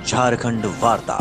झारखंड वार्ता,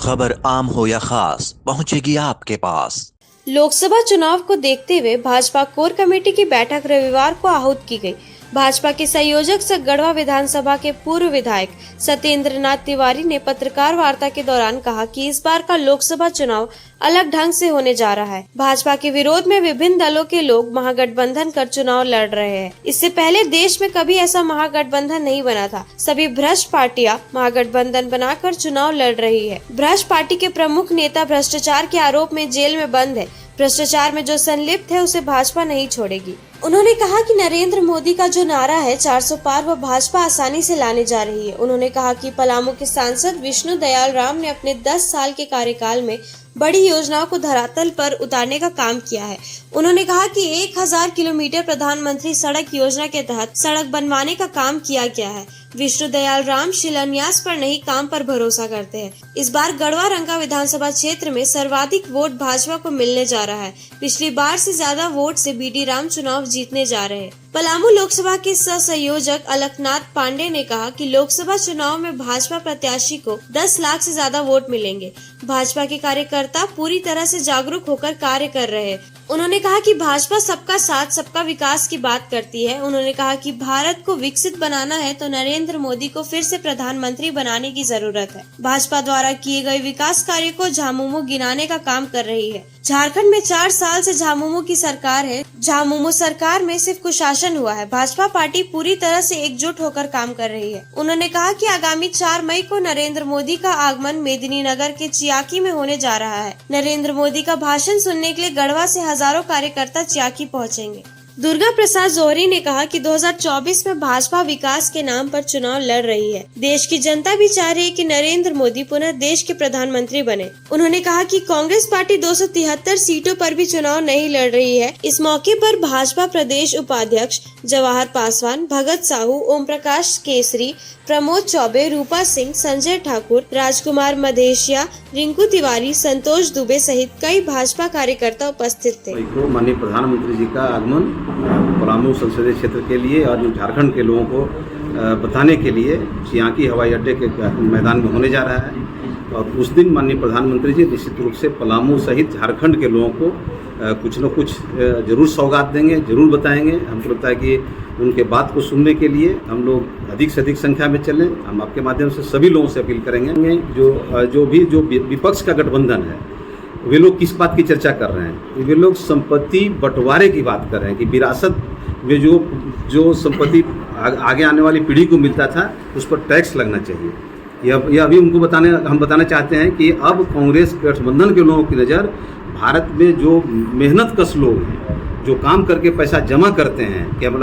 खबर आम हो या खास पहुंचेगी आपके पास। लोकसभा चुनाव को देखते हुए भाजपा कोर कमेटी की बैठक रविवार को आहूत की गई। भाजपा के संयोजक सह गढ़वा विधानसभा के पूर्व विधायक सत्येंद्र नाथ तिवारी ने पत्रकार वार्ता के दौरान कहा कि इस बार का लोकसभा चुनाव अलग ढंग से होने जा रहा है। भाजपा के विरोध में विभिन्न दलों के लोग महागठबंधन कर चुनाव लड़ रहे हैं। इससे पहले देश में कभी ऐसा महागठबंधन नहीं बना था। सभी भ्रष्ट पार्टियां महागठबंधन बनाकर चुनाव लड़ रही है। भ्रष्ट पार्टी के प्रमुख नेता भ्रष्टाचार के आरोप में जेल में बंद है। भ्रष्टाचार में जो संलिप्त है उसे भाजपा नहीं छोड़ेगी। उन्होंने कहा कि नरेंद्र मोदी का जो नारा है 400 पार वह भाजपा आसानी से लाने जा रही है। उन्होंने कहा कि पलामू के सांसद विष्णु दयाल राम ने अपने 10 साल के कार्यकाल में बड़ी योजनाओं को धरातल पर उतारने का काम किया है। उन्होंने कहा कि 1000 किलोमीटर प्रधानमंत्री सड़क योजना के तहत सड़क बनवाने का काम किया गया है। विष्णु दयाल राम शिलान्यास पर नहीं काम पर भरोसा करते हैं। इस बार गढ़वा रंका विधानसभा क्षेत्र में सर्वाधिक वोट भाजपा को मिलने जा रहा है। पिछली बार से ज्यादा वोट से बीडी राम चुनाव जीतने जा रहे हैं। पलामू लोकसभा के सह संयोजक अलकनाथ पांडे ने कहा कि लोकसभा चुनाव में भाजपा प्रत्याशी को 10 लाख से ज्यादा वोट मिलेंगे। भाजपा के कार्यकर्ता पूरी तरह से जागरूक होकर कार्य कर रहे हैं। उन्होंने कहा कि भाजपा सबका साथ सबका विकास की बात करती है। उन्होंने कहा कि भारत को विकसित बनाना है तो नरेंद्र मोदी को फिर से प्रधानमंत्री बनाने की जरूरत है। भाजपा द्वारा किए गए विकास कार्य को झामुमो गिनाने का काम कर रही है। झारखंड में 4 साल से झामुमो की सरकार है। झामुमो सरकार में सिर्फ कुशासन हुआ है। भाजपा पार्टी पूरी तरह से एकजुट होकर काम कर रही है। उन्होंने कहा कि आगामी 4 मई को नरेंद्र मोदी का आगमन मेदिनीनगर के चियाकी में होने जा रहा है। नरेंद्र मोदी का भाषण सुनने के लिए गढ़वा से हजारों कार्यकर्ता चियाकी पहुंचेंगे। दुर्गा प्रसाद जोहरी ने कहा कि 2024 में भाजपा विकास के नाम पर चुनाव लड़ रही है। देश की जनता भी चाह रही है कि नरेंद्र मोदी पुनः देश के प्रधानमंत्री बने। उन्होंने कहा कि कांग्रेस पार्टी 273 सीटों पर भी चुनाव नहीं लड़ रही है। इस मौके पर भाजपा प्रदेश उपाध्यक्ष जवाहर पासवान, भगत साहू, ओम प्रकाश केसरी, प्रमोद चौबे, रूपा सिंह, संजय ठाकुर, राजकुमार मधेशिया, रिंकू तिवारी, संतोष दुबे सहित कई भाजपा कार्यकर्ता उपस्थित थे। माननीय प्रधानमंत्री जी का आगमन पलामू संसदीय क्षेत्र के लिए और झारखंड के लोगों को बताने के लिए चियाकी हवाई अड्डे के मैदान में होने जा रहा है। और उस दिन माननीय प्रधानमंत्री जी निश्चित रूप से पलामू सहित झारखंड के लोगों को कुछ न कुछ जरूर सौगात देंगे, जरूर बताएंगे। हमको लगता है कि उनके बात को सुनने के लिए हम लोग अधिक से अधिक संख्या में चलें। हम आपके माध्यम से सभी लोगों से अपील करेंगे जो विपक्ष का गठबंधन है वे लोग किस बात की चर्चा कर रहे हैं। वे लोग संपत्ति बंटवारे की बात कर रहे हैं कि विरासत में जो संपत्ति आगे आने वाली पीढ़ी को मिलता था उस पर टैक्स लगना चाहिए। यह अभी उनको हम बताना चाहते हैं कि अब कांग्रेस गठबंधन के लोगों की नज़र भारत में जो मेहनत कश लोग हैं, जो काम करके पैसा जमा करते हैं कि अब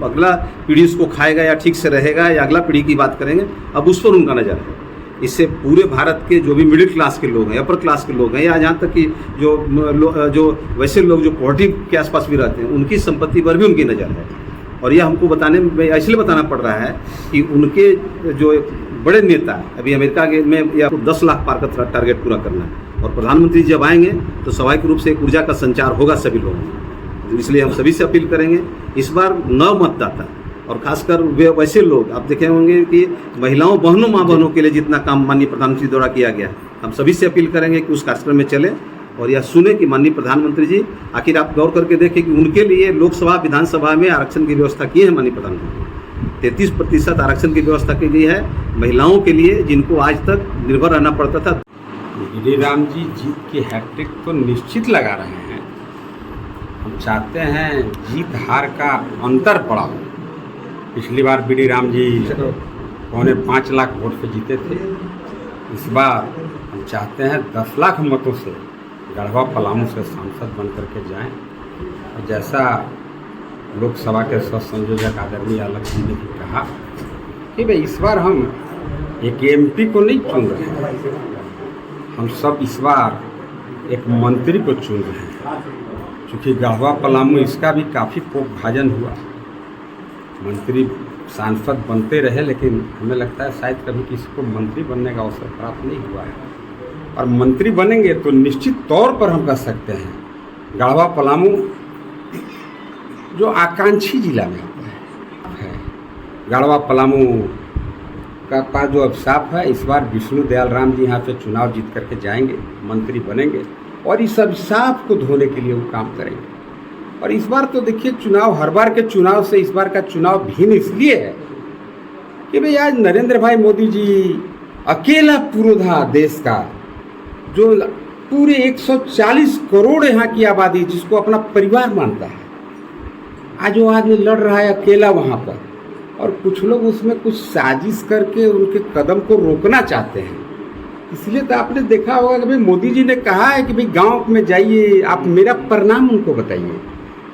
अगला पीढ़ी उसको खाएगा या ठीक से रहेगा या अगला पीढ़ी की बात करेंगे, अब उस पर उनका नज़र है। इससे पूरे भारत के जो भी मिडिल क्लास के लोग हैं, अपर क्लास के लोग हैं या जहाँ तक कि जो वैसे लोग जो पॉवर्टी के आसपास भी रहते हैं उनकी संपत्ति पर भी उनकी नज़र है। और यह हमको बताने में इसलिए बताना पड़ रहा है कि उनके जो बड़े नेता अभी अमेरिका में या 10 लाख पार का टारगेट पूरा करना है और प्रधानमंत्री जब आएंगे तो स्वाभाविक रूप से एक ऊर्जा का संचार होगा सभी लोगों में। इसलिए हम सभी से अपील करेंगे इस बार नव मतदाता और खासकर वे वैसे लोग आप देखे होंगे कि महिलाओं बहनों माँ बहनों के लिए जितना काम माननीय प्रधानमंत्री द्वारा किया गया है, हम सभी से अपील करेंगे कि उस कार्यक्रम में चलें और यह सुने कि माननीय प्रधानमंत्री जी आखिर आप गौर करके देखें कि उनके लिए लोकसभा विधानसभा में आरक्षण की व्यवस्था की है। माननीय प्रधानमंत्री 33% आरक्षण की व्यवस्था की गई है महिलाओं के लिए जिनको आज तक निर्भर रहना पड़ता था। बीडी राम जी जीत की हैट्रिक तो निश्चित लगा रहे हैं। हम चाहते हैं जीत हार का अंतर पड़ा हो। पिछली बार बीडी राम जी 5.25 लाख वोट से जीते थे। इस बार हम चाहते हैं 10 लाख मतों से गढ़वा पलामू से सांसद बन करके जाएं। और जैसा लोकसभा के सह संयोजक आदरणीय अलग जी ने कहा कि भाई इस बार हम एक एमपी को नहीं चुन रहे हैं, हम सब इस बार एक मंत्री को चुन रहे हैं। चूँकि गढ़वा पलामू इसका भी काफ़ी पोक भाजन हुआ, मंत्री सांसद बनते रहे, लेकिन हमें लगता है शायद कभी किसी को मंत्री बनने का अवसर प्राप्त नहीं हुआ है। और मंत्री बनेंगे तो निश्चित तौर पर हम कह सकते हैं गढ़वा पलामू जो आकांक्षी जिला में आता है, गढ़वा पलामू का पास जो अब साफ है, इस बार विष्णु दयाल राम जी यहाँ से चुनाव जीत करके जाएंगे, मंत्री बनेंगे और इस अभिशाप को धोने के लिए वो काम करेंगे। और इस बार तो देखिए चुनाव, हर बार के चुनाव से इस बार का चुनाव भिन्न इसलिए है कि भाई आज नरेंद्र भाई मोदी जी अकेला पुरोधा देश का, जो पूरे 140 करोड़ यहाँ की आबादी जिसको अपना परिवार मानता है, आज वो आदमी लड़ रहा है अकेला वहाँ पर। और कुछ लोग उसमें कुछ साजिश करके उनके कदम को रोकना चाहते हैं। इसलिए तो आपने देखा होगा कि भाई मोदी जी ने कहा है कि भाई गांव में जाइए, आप मेरा परिणाम उनको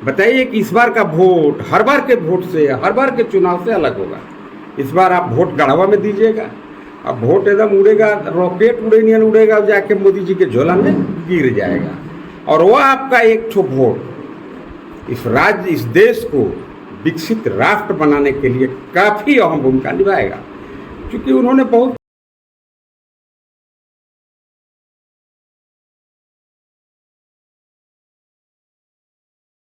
बताइए कि इस बार का वोट हर बार के वोट से, हर बार के चुनाव से अलग होगा। इस बार आप वोट गढ़वा में दीजिएगा, अब वोट एकदम उड़ेगा, रॉकेट उड़ेनियन उड़ेगा, जाके मोदी जी के झोला में गिर जाएगा। और वो आपका एक ठो वोट इस देश को विकसित राष्ट्र बनाने के लिए काफ़ी अहम भूमिका निभाएगा, क्योंकि उन्होंने बहुत